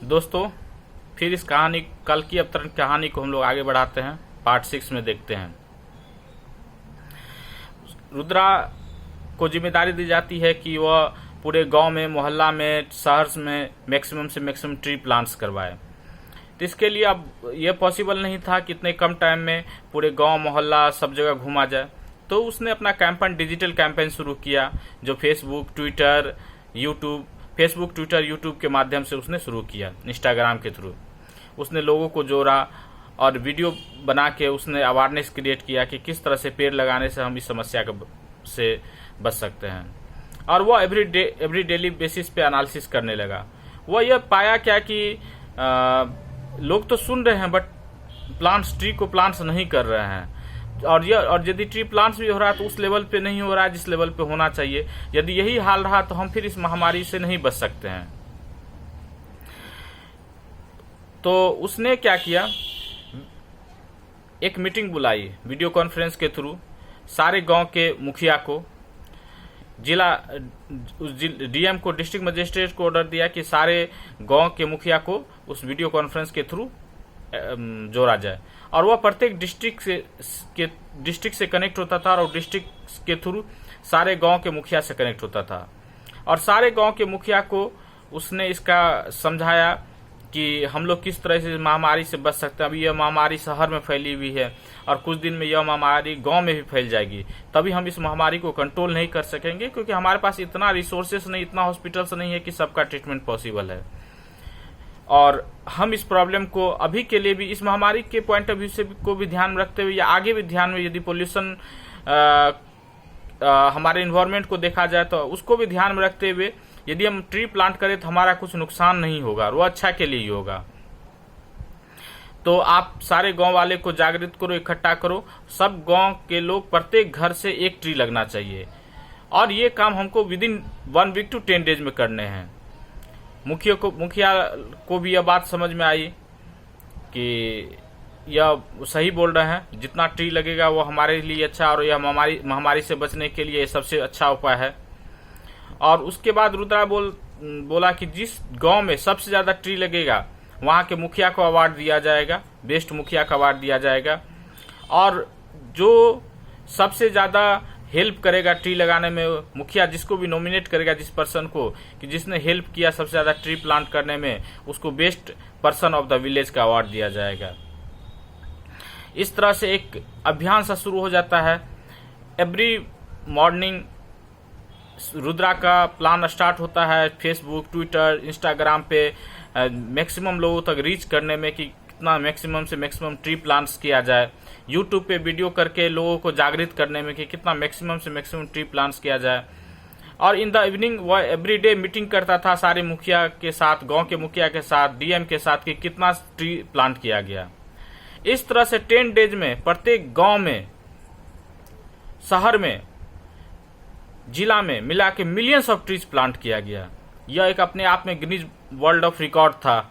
दोस्तों, फिर इस कहानी कल की अवतरण कहानी को हम लोग आगे बढ़ाते हैं। पार्ट 6 में देखते हैं। रुद्रा को जिम्मेदारी दी जाती है कि वह पूरे गांव में, मोहल्ला में, शहर में मैक्सिमम से मैक्सिमम ट्री प्लांट्स करवाए। तो इसके लिए अब यह पॉसिबल नहीं था कि इतने कम टाइम में पूरे गांव, मोहल्ला सब जगह घूमा जाए। तो उसने अपना कैंपेन, डिजिटल कैंपेन शुरू किया, जो फेसबुक, ट्विटर, यूट्यूब के माध्यम से उसने शुरू किया। इंस्टाग्राम के थ्रू उसने लोगों को जोड़ा और वीडियो बना के उसने अवेयरनेस क्रिएट किया कि किस तरह से पेड़ लगाने से हम इस समस्या से बच सकते हैं। और वह एवरी डेली बेसिस पे एनालिसिस करने लगा। वह यह पाया क्या कि लोग तो सुन रहे हैं बट ट्री को प्लांट्स नहीं कर रहे हैं। और यदि ट्री प्लांट्स भी हो रहा है तो उस लेवल पे नहीं हो रहा है जिस लेवल पे होना चाहिए। यदि यही हाल रहा तो हम फिर इस महामारी से नहीं बच सकते हैं। तो उसने क्या किया, एक मीटिंग बुलाई वीडियो कॉन्फ्रेंस के थ्रू। सारे गांव के मुखिया को, जिला डीएम को, डिस्ट्रिक्ट मजिस्ट्रेट को ऑर्डर दिया कि सारे गांव के मुखिया को उस वीडियो कॉन्फ्रेंस के थ्रू जोड़ा जाए। और वह प्रत्येक डिस्ट्रिक्ट से कनेक्ट होता था और डिस्ट्रिक्ट के थ्रू सारे गांव के मुखिया से कनेक्ट होता था। और सारे गांव के मुखिया को उसने इसका समझाया कि हम लोग किस तरह से महामारी से बच सकते हैं। अभी यह महामारी शहर में फैली हुई है और कुछ दिन में यह महामारी गांव में भी फैल जाएगी। तभी हम इस महामारी को कंट्रोल नहीं कर सकेंगे, क्योंकि हमारे पास इतना रिसोर्सेस नहीं, इतना हॉस्पिटल्स नहीं है कि सबका ट्रीटमेंट पॉसिबल है। और हम इस प्रॉब्लम को अभी के लिए भी, इस महामारी के पॉइंट ऑफ व्यू से को भी ध्यान में रखते हुए या आगे भी ध्यान में, यदि पोल्यूशन हमारे इन्वायरमेंट को देखा जाए तो उसको भी ध्यान में रखते हुए यदि हम ट्री प्लांट करें तो हमारा कुछ नुकसान नहीं होगा और वो अच्छा के लिए ही होगा। तो आप सारे गांव वाले को जागृत करो, इकट्ठा करो। सब गांव के लोग, प्रत्येक घर से एक ट्री लगना चाहिए। और ये काम हमको विदिन 1 वीक to 10 डेज में करने हैं। मुखिया को भी यह बात समझ में आई कि यह सही बोल रहे हैं। जितना ट्री लगेगा वो हमारे लिए अच्छा, और यह महामारी से बचने के लिए सबसे अच्छा उपाय है। और उसके बाद रुद्रा बोला कि जिस गांव में सबसे ज्यादा ट्री लगेगा वहां के मुखिया को अवार्ड दिया जाएगा, बेस्ट मुखिया का अवार्ड दिया जाएगा। और जो सबसे ज्यादा हेल्प करेगा ट्री लगाने में, मुखिया जिसको भी नॉमिनेट करेगा, जिस पर्सन को कि जिसने हेल्प किया सबसे ज्यादा ट्री प्लांट करने में, उसको best person of the village का अवार्ड दिया जाएगा। इस तरह से एक अभियान सा शुरू हो जाता है। एवरी मॉर्निंग रुद्रा का प्लान स्टार्ट होता है फेसबुक, ट्विटर, इंस्टाग्राम पे मैक्सिमम लोगों तक रीच करने में कि कितना मैक्सिमम से मैक्सिमम ट्री प्लांट्स किया जाए। यूट्यूब पे वीडियो करके लोगों को जागृत करने में कि कितना मैक्सिमम से मैक्सिमम ट्री प्लांट्स किया जाए। और इन द इवनिंग वह एवरीडे मीटिंग करता था सारे मुखिया के साथ, गांव के मुखिया के साथ, डीएम के साथ कि कितना ट्री प्लांट किया गया। इस तरह से 10 डेज में प्रत्येक गांव में, शहर में, जिला में मिला के मिलियंस ऑफ ट्रीज प्लांट किया गया। यह एक अपने आप में गिनीज वर्ल्ड ऑफ रिकॉर्ड था।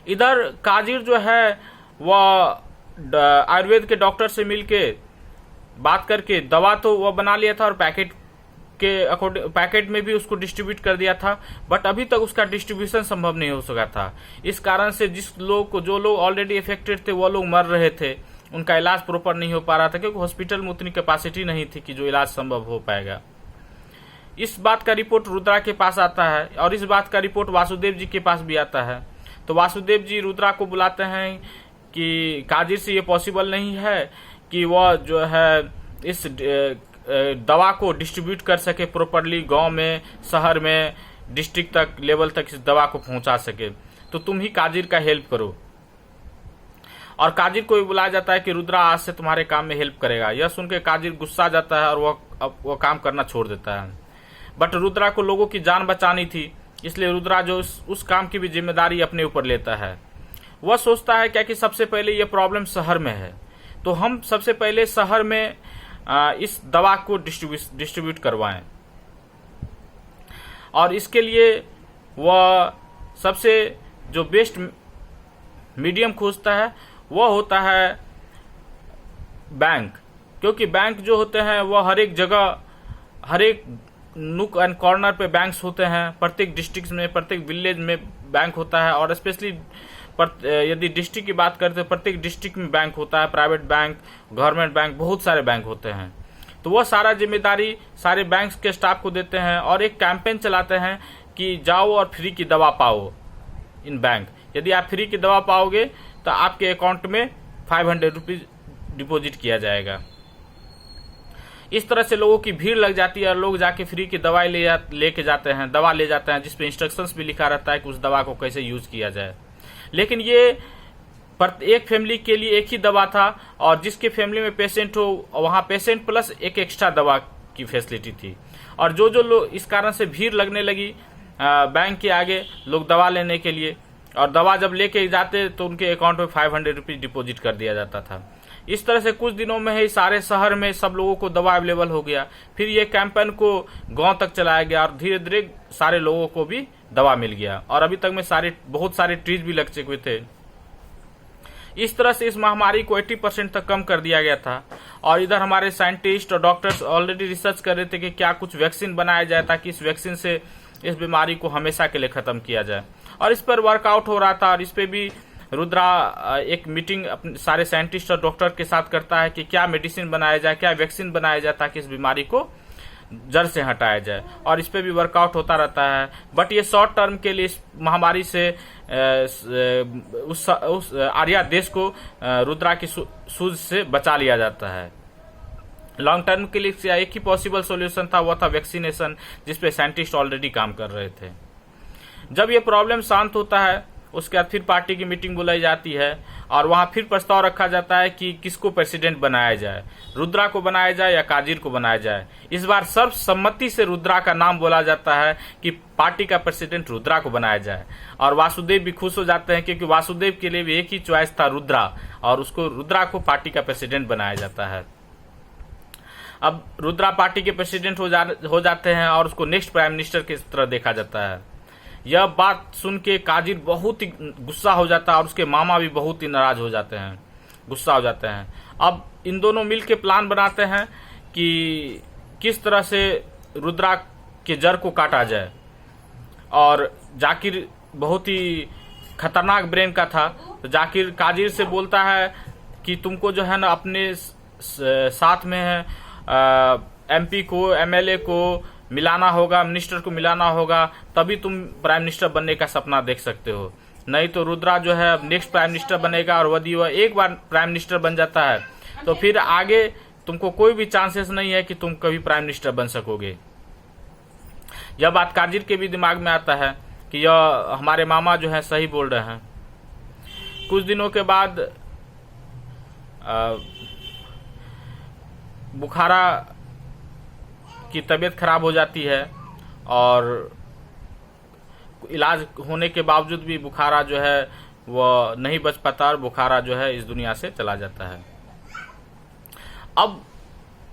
इधर काजिर जो है वह आयुर्वेद के डॉक्टर से मिलके बात करके दवा तो वह बना लिया था और पैकेट में भी उसको डिस्ट्रीब्यूट कर दिया था। बट अभी तक उसका डिस्ट्रीब्यूशन संभव नहीं हो सका था। इस कारण से जो लोग ऑलरेडी इफेक्टेड थे वो लोग मर रहे थे, उनका इलाज प्रॉपर नहीं हो पा रहा था, क्योंकि हॉस्पिटल में उतनी कैपेसिटी नहीं थी कि जो इलाज संभव हो पाएगा। इस बात का रिपोर्ट रुद्रा के पास आता है और इस बात का रिपोर्ट वासुदेव जी के पास भी आता है। तो वासुदेव जी रुद्रा को बुलाते हैं कि काजिर से ये पॉसिबल नहीं है कि वह जो है इस दवा को डिस्ट्रीब्यूट कर सके प्रॉपरली, गांव में, शहर में, डिस्ट्रिक्ट तक लेवल तक इस दवा को पहुंचा सके। तो तुम ही काजिर का हेल्प करो। और काजिर को भी बुलाया जाता है कि रुद्रा आज से तुम्हारे काम में हेल्प करेगा। यह सुन के काजिर गुस्सा जाता है और वह काम करना छोड़ देता है। बट रुद्रा को लोगों की जान बचानी थी, इसलिए रुद्रा जो उस काम की भी जिम्मेदारी अपने ऊपर लेता है। वह सोचता है क्या कि सबसे पहले यह प्रॉब्लम शहर में है, तो हम सबसे पहले शहर में इस दवा को डिस्ट्रीब्यूट करवाएं। और इसके लिए वह सबसे जो बेस्ट मीडियम खोजता है वह होता है बैंक। क्योंकि बैंक जो होते हैं वह हर एक जगह, हर एक नुक एंड कॉर्नर पे बैंक्स होते हैं, प्रत्येक डिस्ट्रिक्ट में, प्रत्येक विलेज में बैंक होता है। और स्पेशली यदि डिस्ट्रिक्ट की बात करते हैं, प्रत्येक डिस्ट्रिक्ट में बैंक होता है, प्राइवेट बैंक, गवर्नमेंट बैंक, बहुत सारे बैंक होते हैं। तो वह सारा जिम्मेदारी सारे बैंक्स के स्टाफ को देते हैं और एक कैंपेन चलाते हैं कि जाओ और फ्री की दवा पाओ इन बैंक। यदि आप फ्री की दवा पाओगे तो आपके अकाउंट में 500 रुपीज डिपॉजिट किया जाएगा। इस तरह से लोगों की भीड़ लग जाती है और लोग जाके फ्री की दवाई लेके जाते हैं, दवा ले जाते हैं, जिसपे इंस्ट्रक्शंस भी लिखा रहता है कि उस दवा को कैसे यूज किया जाए। लेकिन ये एक फैमिली के लिए एक ही दवा था और जिसके फैमिली में पेशेंट हो वहाँ पेशेंट प्लस एक एक्स्ट्रा दवा की फैसिलिटी थी। और जो लोग इस कारण से भीड़ लगने लगी बैंक के आगे लोग दवा लेने के लिए, और दवा जब लेके जाते तो उनके अकाउंट में 500 रुपीज डिपॉजिट कर दिया जाता था। इस तरह से कुछ दिनों में ही सारे शहर में सब लोगों को दवा अवेलेबल हो गया। फिर ये कैंपेन को गांव तक चलाया गया और धीरे धीरे सारे लोगों को भी दवा मिल गया और अभी तक में बहुत सारे ट्रीज भी लग चुके थे। इस तरह से इस महामारी को 80% तक कम कर दिया गया था। और इधर हमारे साइंटिस्ट और डॉक्टर्स ऑलरेडी रिसर्च कर रहे थे कि क्या कुछ वैक्सीन बनाया जाए ताकि इस वैक्सीन से इस बीमारी को हमेशा के लिए खत्म किया जाए। और इस पर वर्कआउट हो रहा था और इस पे भी रुद्रा एक मीटिंग अपने सारे साइंटिस्ट और डॉक्टर के साथ करता है कि क्या मेडिसिन बनाया जाए, क्या वैक्सीन बनाया जाए ताकि इस बीमारी को जड़ से हटाया जाए। और इस पे भी वर्कआउट होता रहता है। बट ये शॉर्ट टर्म के लिए इस महामारी से उस आर्या देश को रुद्रा की सूझ से बचा लिया जाता है। लॉन्ग टर्म के लिए एक ही पॉसिबल सॉल्यूशन था, वो था वैक्सीनेशन, जिसपे साइंटिस्ट ऑलरेडी काम कर रहे थे। जब ये प्रॉब्लम शांत होता है उसके बाद फिर पार्टी की मीटिंग बुलाई जाती है और वहां फिर प्रस्ताव रखा जाता है कि किसको प्रेसिडेंट बनाया जाए, रुद्रा को बनाया जाए या काजिर को बनाया जाए। इस बार सर्वसम्मति से रुद्रा का नाम बोला जाता है कि पार्टी का प्रेसिडेंट रुद्रा को बनाया जाए। और वासुदेव भी खुश हो जाते हैं क्योंकि वासुदेव के लिए भी एक ही चॉइस था रुद्रा, और उसको रुद्रा को पार्टी का प्रेसिडेंट बनाया जाता है। अब रुद्रा पार्टी के प्रेसिडेंट हो जाते हैं और उसको नेक्स्ट प्राइम मिनिस्टर की तरह देखा जाता है। यह बात सुन के काजिर बहुत ही गुस्सा हो जाता है और उसके मामा भी बहुत ही नाराज हो जाते हैं, गुस्सा हो जाते हैं। अब इन दोनों मिल के प्लान बनाते हैं कि किस तरह से रुद्रा के जड़ को काटा जाए। और जाकिर बहुत ही खतरनाक ब्रेन का था, तो जाकिर काजिर से बोलता है कि तुमको जो है ना अपने साथ में है एमपी को, एमएलए को मिलाना होगा, मिनिस्टर को मिलाना होगा, तभी तुम प्राइम मिनिस्टर बनने का सपना देख सकते हो। नहीं तो रुद्रा जो है नेक्स्ट प्राइम मिनिस्टर बनेगा और यदि वह एक बार प्राइम मिनिस्टर बन जाता है तो फिर आगे तुमको कोई भी चांसेस नहीं है कि तुम कभी प्राइम मिनिस्टर बन सकोगे। यह बात काजिर के भी दिमाग में आता है कि यह हमारे मामा जो है सही बोल रहे हैं। कुछ दिनों के बाद बुखारा की तबीयत खराब हो जाती है और इलाज होने के बावजूद भी बुखारा जो है वह नहीं बच पाता और बुखारा जो है इस दुनिया से चला जाता है। अब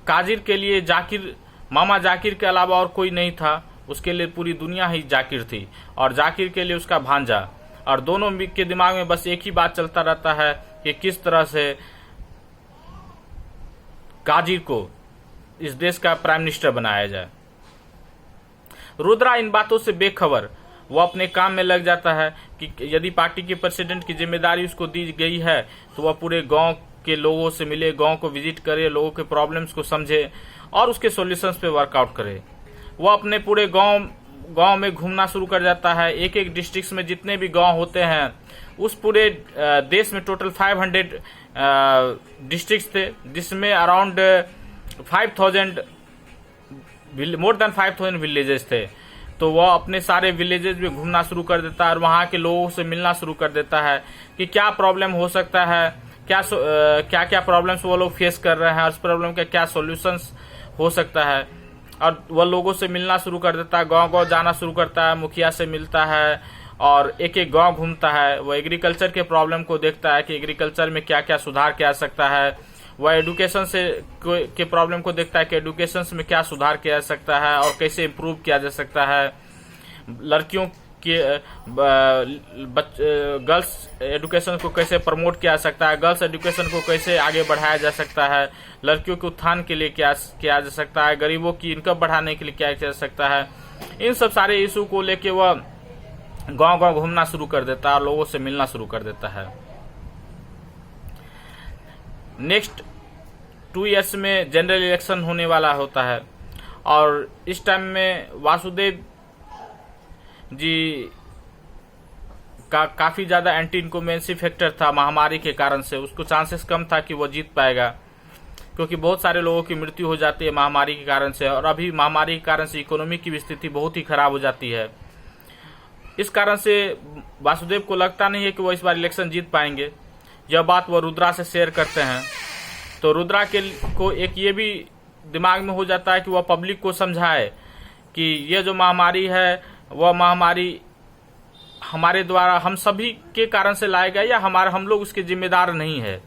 काजिर के लिए मामा जाकिर के अलावा और कोई नहीं था, उसके लिए पूरी दुनिया ही जाकिर थी और जाकिर के लिए उसका भांजा। और दोनों के दिमाग में बस एक ही बात चलता रहता है कि किस तरह से काजिर को इस देश का प्राइम मिनिस्टर बनाया जाए। रुद्रा इन बातों से बेखबर वो अपने काम में लग जाता है कि यदि पार्टी के प्रेसिडेंट की जिम्मेदारी उसको दी गई है तो वह पूरे गांव के लोगों से मिले, गांव को विजिट करे, लोगों के प्रॉब्लम्स को समझे और उसके सॉल्यूशंस पे वर्कआउट करे। वह अपने पूरे गांव में घूमना शुरू कर जाता है। एक एक डिस्ट्रिक्ट में जितने भी गांव होते हैं, उस पूरे देश में टोटल 500 डिस्ट्रिक्ट थे, जिसमें अराउंड 5,000 मोर देन 5,000 विलेजेस थे। तो वह अपने सारे विलेजेस में घूमना शुरू कर देता है और वहाँ के लोगों से मिलना शुरू कर देता है कि क्या प्रॉब्लम हो सकता है, क्या प्रॉब्लम्स वो लोग फेस कर रहे हैं और उस प्रॉब्लम का क्या सॉल्यूशंस हो सकता है। और वह लोगों से मिलना शुरू कर देता है, गांव-गांव जाना शुरू करता है, मुखिया से मिलता है और एक एक गांव घूमता है। वह एग्रीकल्चर के प्रॉब्लम को देखता है कि एग्रीकल्चर में क्या क्या सुधार किया जा सकता है। वह एडुकेशन के प्रॉब्लम को देखता है कि एडुकेशन में क्या सुधार किया जा सकता है और कैसे इम्प्रूव किया जा सकता है। लड़कियों कि गर्ल्स एजुकेशन को कैसे प्रमोट किया जा सकता है, गर्ल्स एजुकेशन को कैसे आगे बढ़ाया जा सकता है, लड़कियों के उत्थान के लिए क्या किया जा सकता है, गरीबों की इनकम बढ़ाने के लिए क्या किया जा सकता है। इन सब सारे इशू को लेके वह गांव-गांव घूमना शुरू कर देता है और लोगों से मिलना शुरू कर देता है। नेक्स्ट 2 इयर्स में जनरल इलेक्शन होने वाला होता है और इस टाइम में वासुदेव जी का काफी ज्यादा एंटी इनकम्बेंसी फैक्टर था महामारी के कारण से। उसको चांसेस कम था कि वो जीत पाएगा, क्योंकि बहुत सारे लोगों की मृत्यु हो जाती है महामारी के कारण से, और अभी महामारी के कारण से इकोनॉमी की भी स्थिति बहुत ही खराब हो जाती है। इस कारण से वासुदेव को लगता नहीं है कि वो इस बार इलेक्शन जीत पाएंगे। यह बात वो रुद्रा से शेयर करते हैं, तो रुद्रा को एक ये भी दिमाग में हो जाता है कि वह पब्लिक को समझाए कि ये जो महामारी है वह महामारी हमारे द्वारा हम सभी के कारण से लाया गया, या हम लोग उसके जिम्मेदार नहीं है।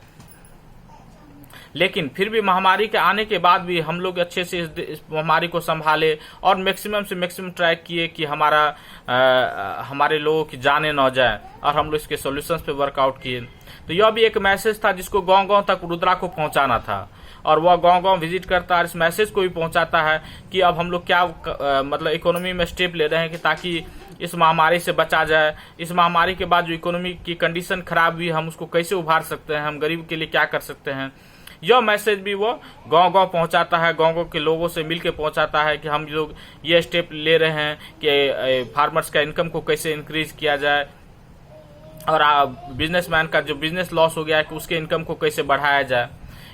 लेकिन फिर भी महामारी के आने के बाद भी हम लोग अच्छे से इस महामारी को संभाले और मैक्सिमम से मैक्सिमम ट्राई किए कि हमारे लोगों की जाने न जाए, और हम लोग इसके सॉल्यूशंस पे वर्कआउट किए। तो यह भी एक मैसेज था जिसको गांव-गांव तक रुद्रा को पहुंचाना था, और वह गांव-गांव विजिट करता है, इस मैसेज को भी पहुंचाता है कि अब हम लोग क्या मतलब इकोनॉमी में स्टेप ले रहे हैं कि ताकि इस महामारी से बचा जाए। इस महामारी के बाद जो इकोनॉमी की कंडीशन खराब हुई, हम उसको कैसे उभार सकते हैं, हम गरीब के लिए क्या कर सकते हैं। यह मैसेज भी वो गांव-गांव पहुंचाता है, गांव-गांव के लोगों से मिलके पहुंचाता है कि हम लोग ये स्टेप ले रहे हैं कि फार्मर्स का इनकम को कैसे इंक्रीज किया जाए, और बिजनेसमैन का जो बिजनेस लॉस हो गया है कि उसके इनकम को कैसे बढ़ाया जाए।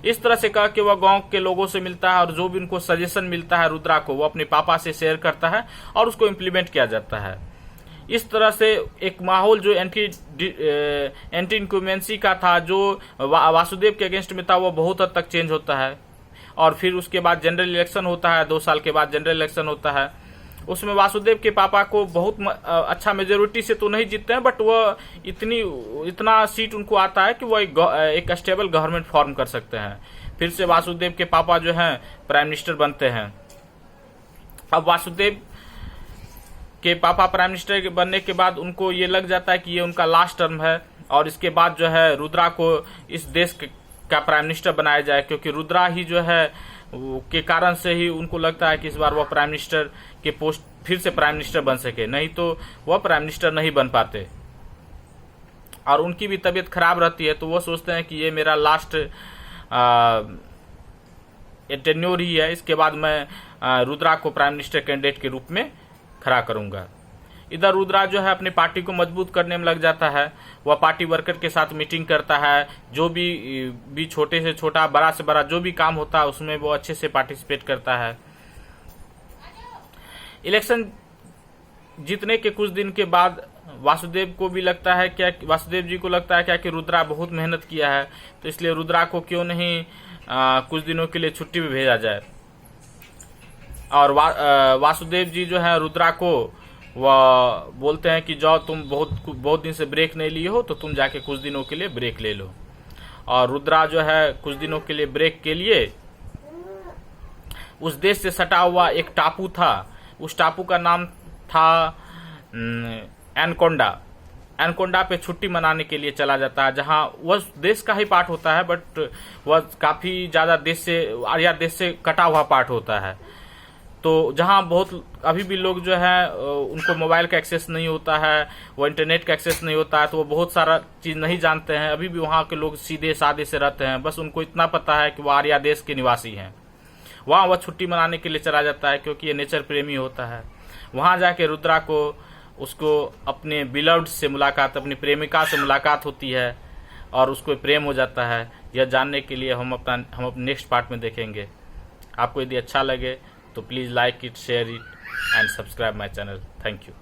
इस तरह से कह के वह गांव के लोगों से मिलता है, और जो भी उनको सजेशन मिलता है रुद्रा को, वो अपने पापा से शेयर करता है और उसको इम्प्लीमेंट किया जाता है। इस तरह से एक माहौल जो एंटी इनकम्बेंसी का था, जो वासुदेव के अगेंस्ट में था, वो बहुत हद तक चेंज होता है। और फिर उसके बाद जनरल इलेक्शन होता है, 2 साल के बाद जनरल इलेक्शन होता है। उसमें वासुदेव के पापा को बहुत अच्छा मेजोरिटी से तो नहीं जीतते हैं, बट वह इतना सीट उनको आता है कि वह एक स्टेबल गवर्नमेंट फॉर्म कर सकते हैं। फिर से वासुदेव के पापा जो हैं प्राइम मिनिस्टर बनते हैं। अब वासुदेव के पापा प्राइम मिनिस्टर बनने के बाद उनको ये लग जाता है कि ये उनका लास्ट टर्म है, और इसके बाद जो है रुद्रा को इस देश का प्राइम मिनिस्टर बनाया जाए, क्योंकि रुद्रा ही जो है के कारण से ही उनको लगता है कि इस बार वह प्राइम मिनिस्टर के पोस्ट फिर से प्राइम मिनिस्टर बन सके, नहीं तो वह प्राइम मिनिस्टर नहीं बन पाते। और उनकी भी तबीयत खराब रहती है, तो वो सोचते हैं कि ये मेरा लास्ट टेन्योर ही है, इसके बाद मैं रुद्रा को प्राइम मिनिस्टर कैंडिडेट के रूप में खड़ा करूंगा। इधर रुद्रा जो है अपनी पार्टी को मजबूत करने में लग जाता है। वह पार्टी वर्कर के साथ मीटिंग करता है, जो भी छोटे से छोटा, बड़ा से बड़ा जो भी काम होता है उसमें वो अच्छे से पार्टिसिपेट करता है। इलेक्शन जीतने के कुछ दिन के बाद वासुदेव जी को लगता है क्या कि रुद्रा बहुत मेहनत किया है, तो इसलिए रुद्रा को क्यों नहीं कुछ दिनों के लिए छुट्टी में भेजा जाए। और वासुदेव जी जो है रुद्रा को वह बोलते हैं कि जाओ, तुम बहुत दिन से ब्रेक नहीं लिए हो, तो तुम जाके कुछ दिनों के लिए ब्रेक ले लो। और रुद्रा जो है कुछ दिनों के लिए ब्रेक के लिए उस देश से सटा हुआ एक टापू था, उस टापू का नाम था एनकोंडा पे छुट्टी मनाने के लिए चला जाता है, जहां वह देश का ही पार्ट होता है, बट वह काफी ज्यादा देश से कटा हुआ पार्ट होता है। तो जहां बहुत अभी भी लोग जो है उनको मोबाइल का एक्सेस नहीं होता है, वो इंटरनेट का एक्सेस नहीं होता है, तो वो बहुत सारा चीज नहीं जानते हैं। अभी भी वहां के लोग सीधे सादे से रहते हैं, बस उनको इतना पता है कि वो आर्या देश के निवासी हैं। वहां वह छुट्टी मनाने के लिए चला जाता है, क्योंकि ये नेचर प्रेमी होता है। वहां जाके रुद्रा को उसको अपने बिलव्ड से मुलाकात, अपनी प्रेमिका से मुलाकात होती है, और उसको प्रेम हो जाता है। यह जानने के लिए हम अपने नेक्स्ट पार्ट में देखेंगे। आपको यदि अच्छा लगे तो please like it, share it and subscribe my channel. Thank you.